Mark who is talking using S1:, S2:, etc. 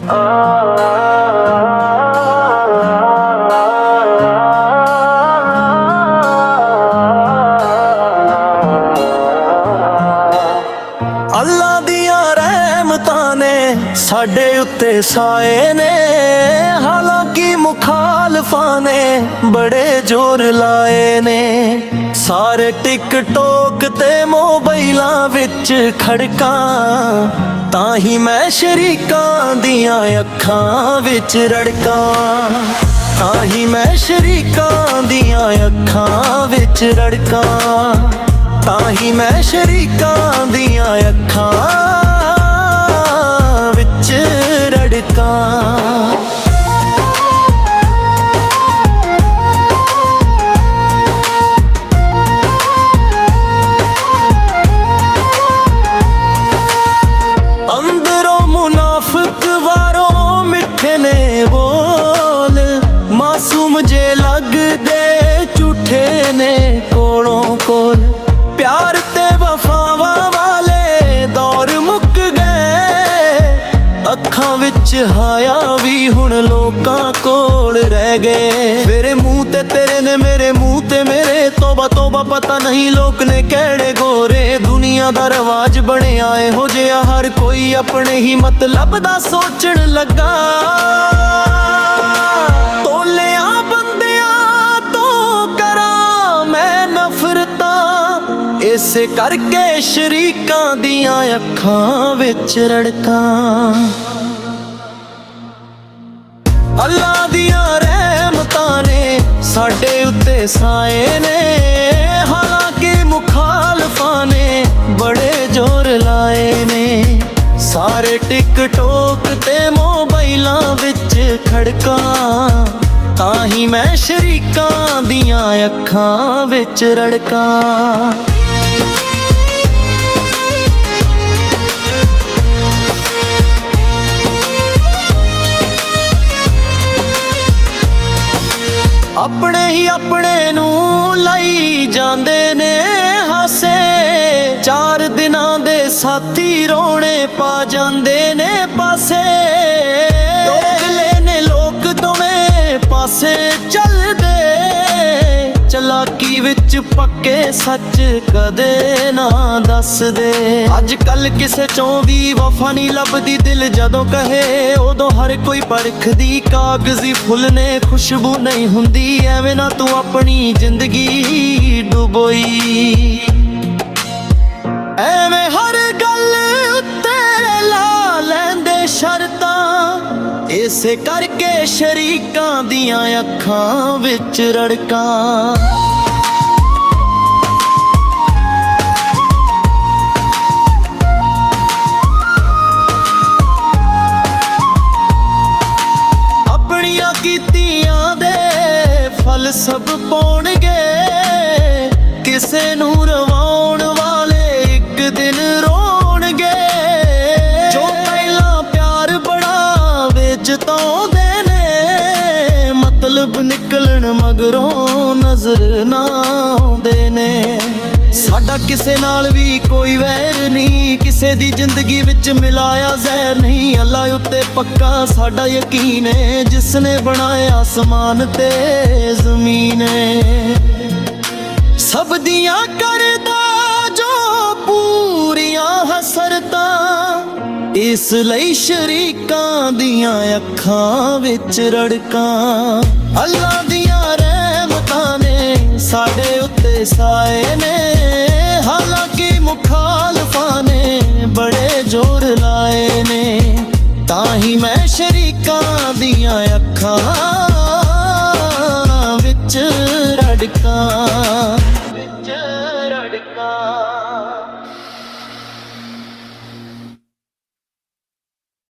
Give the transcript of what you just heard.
S1: ਅੱਲਾ ਦੀਆਂ ਰਹਿਮਤਾਂ ਨੇ ਸਾਡੇ ਉੱਤੇ ਸਾਏ ਨੇ, ਹਾਲਾਂਕਿ ਮੁਖਾਲਫਾਂ ਨੇ ਬੜੇ ਜ਼ੋਰ ਲਾਏ ਨੇ। ਸਾਰੇ ਟਿਕਟੋਕ ਤੇ ਮੋਬਾਈਲਾਂ ਵਿੱਚ ਖੜਕਾਂ, ਤਾਂ ਹੀ ਮੈਂ ਸ਼ਰੀਕਾਂ ਦੀਆਂ ਅੱਖਾਂ ਵਿੱਚ ਰੜਕਾਂ, ਤਾਂ ਹੀ ਮੈਂ ਸ਼ਰੀਕਾਂ ਦੀਆਂ ਅੱਖਾਂ ਵਿੱਚ ਰੜਕਾਂ, ਤਾਂ ਹੀ ਮੈਂ ਸ਼ਰੀਕਾਂ ਦੀਆਂ ਅੱਖਾਂ ਵਿੱਚ ਰੜਕਾਂ। ਅੰਦਰੋਂ ਮੁਨਾਫਿਕ ਵਾਰੋਂ ਮਿੱਠੇ ਨੇ ਬੋਲ, ਮਾਸੂਮ ਜੇ ਲੱਗਦੇ ਝੂਠੇ ਨੇ ਕੋਲੋਂ ਕੋਲ। ਪਿਆਰ ਤੇ ਵਫਾਵਾਂ ਵਾਲੇ ਦੌਰ ਮੁੱਕ ਗਏ, ਅੱਖਾਂ ਵਿੱਚ ਹਾਇਆ ਵੀ ਹੁਣ ਲੋਕਾਂ ਕੋਲ ਰਹਿ ਗਏ। ਮੇਰੇ ਮੂੰਹ ਤੇ ਤੇਰੇ ਨੇ, ਮੇਰੇ ਮੂੰਹ ਤੇ ਮੇਰੇ, ਤੋਬਾ ਤੋਬਾ ਪਤਾ ਨਹੀਂ ਲੋਕ ਨੇ ਕਿਹੜੇ ਗੋਰੇ। ਦੁਨੀਆ ਦਾ ਰਿਵਾਜ ਬਣਿਆ ਇਹੋ ਜਿਹਾ, ਹਰ ਕੋਈ ਆਪਣੇ ਹੀ ਮਤਲਬ ਦਾ ਸੋਚਣ ਲੱਗਾ। ਤੋਲਿਆਂ ਬੰਦਿਆਂ ਤੋਂ ਕਰਾਂ ਮੈਂ ਨਫ਼ਰਤਾਂ, ਇਸੇ ਕਰਕੇ ਸ਼ਰੀਕਾਂ ਦੀਆਂ ਅੱਖਾਂ ਵਿੱਚ ਰੜਕਾਂ। ਅੱਲਾ ਦੀਆਂ ਰਹਿਮਤਾਂ ਨੇ ਸਾਡੇ ਉੱਤੇ ਸਾਏ ਨੇ, ਹਾਲਾਂਕਿ ਮੁਖਾਲਫਾਂ ਨੇ ਬੜੇ ਜ਼ੋਰ ਲਾਏ ਨੇ। ਸਾਰੇ ਟਿਕਟੋਕ ਤੇ ਮੋਬਾਈਲਾਂ ਵਿੱਚ ਖੜਕਾਂ, ਤਾਂ ਹੀ ਮੈਂ ਸ਼ਰੀਕਾਂ ਦੀਆਂ ਅੱਖਾਂ ਵਿੱਚ ਰੜਕਾਂ। ਆਪਣੇ ਹੀ ਆਪਣੇ ਨੂੰ ਲਈ ਜਾਂਦੇ ਨੇ ਹਾਸੇ, 4 ਦਿਨਾਂ ਦੇ ਸਾਥੀ ਰੋਣੇ ਪਾ ਜਾਂਦੇ ਨੇ ਪਾਸੇ। ਦੋਗਲੇ ਨੇ ਲੋਕ ਦੋਵੇਂ ਪਾਸੇ ਚੱਲਦੇ, ਚਲਾਕੀ ਵਿੱਚ ਪੱਕੇ ਸੱਚ ਕਦੇ ਨਾ ਦੱਸਦੇ। ਅੱਜ ਕੱਲ ਕਿਸੇ ਚੋਂ ਵੀ ਵਫਾ ਨਹੀਂ ਲੱਭਦੀ, ਦਿਲ ਜਦੋਂ ਕਹੇ ਉਦੋਂ ਹਰ ਕੋਈ ਪਰਖਦੀ। ਕਾਗਜ਼ੀ ਫੁੱਲ ਨੇ ਖੁਸ਼ਬੂ ਨਹੀਂ ਹੁੰਦੀ, ਐਵੇਂ ਨਾ ਤੂੰ ਆਪਣੀ ਜ਼ਿੰਦਗੀ ਡੁਬੋਈ। ਐਵੇਂ ਹਰ ਗੱਲ ਉੱਤੇ ਲਾ ਲੈਂਦੇ ਸ਼ਰਤਾਂ, ਇਸੇ ਕਰਕੇ ਸ਼ਰੀਕਾਂ ਦੀਆਂ ਅੱਖਾਂ ਵਿੱਚ ਰੜਕਾਂ। ਆਪਣੀਆਂ ਕੀਤੀਆਂ ਦੇ ਫਲ ਸਭ ਪਾਉਣਗੇ, ਕਿਸੇ ਨੂੰ ਰਵਾਉਣ ਵਾਲੇ ਇੱਕ ਦਿਨ ਰੋਣਗੇ। ਜੋ ਪਹਿਲਾਂ ਪਿਆਰ ਬੜਾ ਵੇਚਤਾਉਂਦੇ ਨੇ, ਮਤਲਬ ਨਿਕਲਣ ਮਗਰੋਂ ਨਜ਼ਰ ਨਾ ਆਉਂਦੇ ਨੇ। ਸਾਡਾ ਕਿਸੇ ਨਾਲ ਵੀ ਕੋਈ ਵੈਰ ਨਹੀਂ, ਕਿਸੇ ਦੀ ਜ਼ਿੰਦਗੀ ਵਿੱਚ ਮਿਲਾਇਆ ਜ਼ਹਿਰ ਨਹੀਂ। ਅੱਲਾ ਉੱਤੇ ਪੱਕਾ ਸਾਡਾ ਯਕੀਨ ਹੈ, ਜਿਸ ਨੇ ਬਣਾਇਆ ਅਸਮਾਨ ਤੇ ਜ਼ਮੀਨ। ਸਭ ਦੀਆਂ ਕਰਦਾ ਜੋ ਪੂਰੀਆਂ ਹਸਰਤਾਂ, ਇਸ ਲਈ ਸ਼ਰੀਕਾਂ ਦੀਆਂ ਅੱਖਾਂ ਵਿੱਚ ਰੜਕਾਂ। ਅੱਲਾ ਦੀਆਂ ਰਹਿਮਤਾਂ ਨੇ ਸਾਡੇ ਉੱਤੇ ਸਾਏ ਨੇ, ਹਾਲਾਂਕਿ ਮੁਖਾਲਫਾਂ ਨੇ ਬੜੇ ਜ਼ੋਰ ਲਾਏ ਨੇ। ਤਾਂ ਹੀ ਮੈਂ ਸ਼ਰੀਕਾਂ ਦੀਆਂ ਅੱਖਾਂ ਵਿੱਚ ਰੜਕਾਂ।